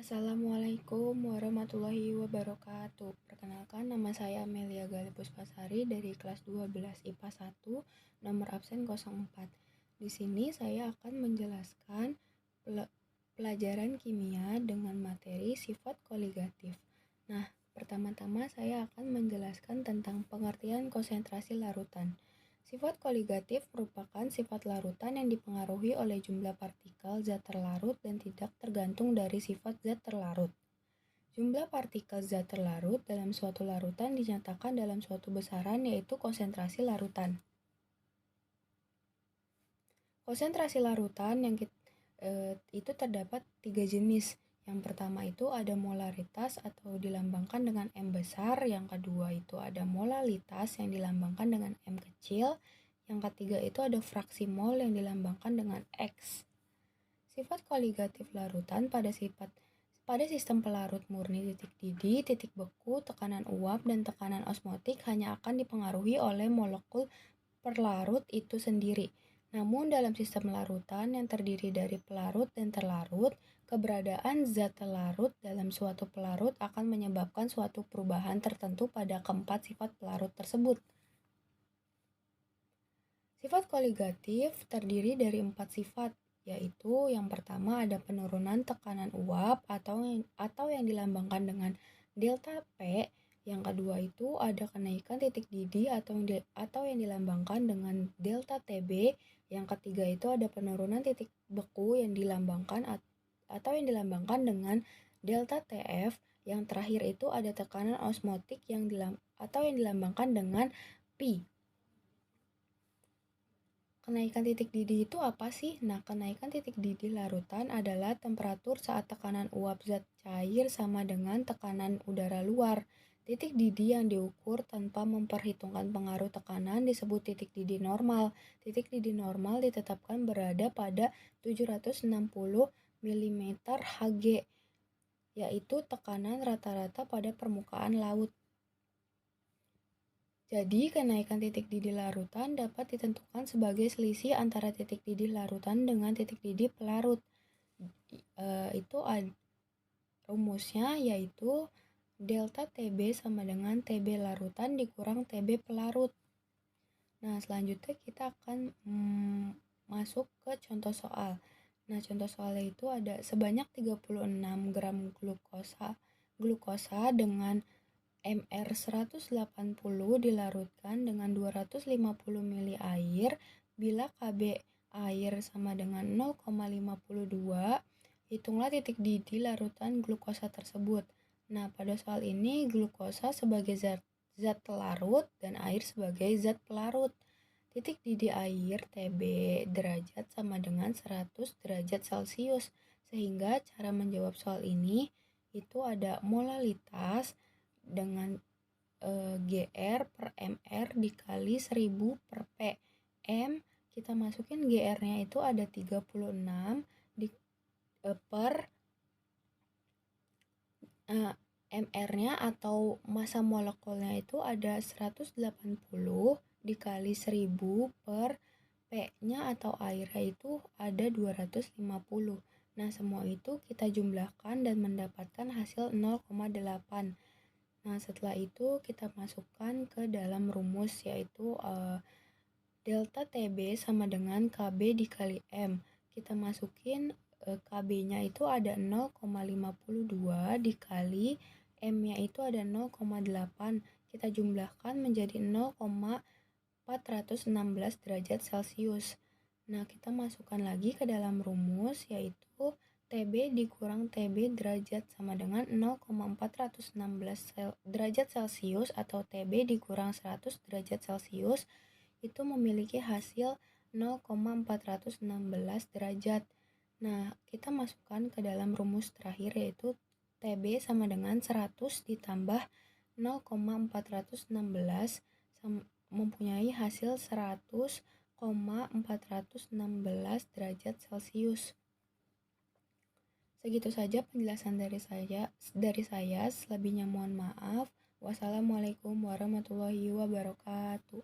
Assalamualaikum warahmatullahi wabarakatuh. Perkenalkan, nama saya Amelia Galih Puspasari dari kelas 12 IPA 1, nomor absen 04. Di sini saya akan menjelaskan pelajaran kimia dengan materi sifat koligatif. Nah, pertama-tama saya akan menjelaskan tentang pengertian konsentrasi larutan. Sifat koligatif merupakan sifat larutan yang dipengaruhi oleh jumlah partikel zat terlarut dan tidak tergantung dari sifat zat terlarut. Jumlah partikel zat terlarut dalam suatu larutan dinyatakan dalam suatu besaran, yaitu konsentrasi larutan. Konsentrasi larutan itu terdapat 3 jenis. Yang pertama itu ada molaritas atau dilambangkan dengan M besar. Yang kedua itu ada molalitas yang dilambangkan dengan M kecil. Yang ketiga itu ada fraksi mol yang dilambangkan dengan X. Sifat koligatif larutan pada sistem pelarut murni titik didih, titik beku, tekanan uap, dan tekanan osmotik hanya akan dipengaruhi oleh molekul pelarut itu sendiri. Namun dalam sistem larutan yang terdiri dari pelarut dan terlarut, keberadaan zat terlarut dalam suatu pelarut akan menyebabkan suatu perubahan tertentu pada keempat sifat pelarut tersebut. Sifat koligatif terdiri dari 4 sifat, yaitu yang pertama ada penurunan tekanan uap atau yang dilambangkan dengan delta P. Yang kedua itu ada kenaikan titik didih atau yang dilambangkan dengan delta TB. Yang ketiga itu ada penurunan titik beku yang dilambangkan dengan delta TF. Yang terakhir itu ada tekanan osmotik yang dilambangkan dengan Pi. Kenaikan titik didih itu apa sih? Nah, kenaikan titik didih larutan adalah temperatur saat tekanan uap zat cair sama dengan tekanan udara luar. Titik didih yang diukur tanpa memperhitungkan pengaruh tekanan disebut titik didih normal. Titik didih normal ditetapkan berada pada 760 mm Hg, yaitu tekanan rata-rata pada permukaan laut. Jadi, kenaikan titik didih larutan dapat ditentukan sebagai selisih antara titik didih larutan dengan titik didih pelarut. Rumusnya yaitu delta TB sama dengan TB larutan dikurang TB pelarut. Nah, selanjutnya kita akan masuk ke contoh soal. Nah, contoh soalnya itu ada sebanyak 36 gram glukosa dengan Mr 180 dilarutkan dengan 250 ml air. Bila Kb air sama dengan 0,52, hitunglah titik didih larutan glukosa tersebut. Nah, pada soal ini glukosa sebagai zat pelarut dan air sebagai zat pelarut. Titik didih air Tb derajat sama dengan 100 derajat Celcius. Sehingga cara menjawab soal ini itu ada molalitas dengan GR per MR dikali 1000 per P. M kita masukin GR-nya itu ada 36 per MR-nya atau massa molekulnya itu ada 180 dikali 1000 per P-nya atau airnya itu ada 250. Nah, semua itu kita jumlahkan dan mendapatkan hasil 0,8. Nah, setelah itu kita masukkan ke dalam rumus, yaitu delta TB sama dengan KB dikali M. Kita masukin KB-nya itu ada 0,52 dikali M-nya itu ada 0,8. Kita jumlahkan menjadi 0,416 derajat Celcius. Nah, kita masukkan lagi ke dalam rumus, yaitu TB dikurang TB derajat sama dengan 0,416 derajat Celcius atau TB dikurang 100 derajat Celcius itu memiliki hasil 0,416 derajat. Nah, kita masukkan ke dalam rumus terakhir, yaitu TB sama dengan 100 ditambah 0,416 mempunyai hasil 100,416 derajat Celcius. Segitu saja penjelasan dari saya. Selebihnya mohon maaf. Wassalamualaikum warahmatullahi wabarakatuh.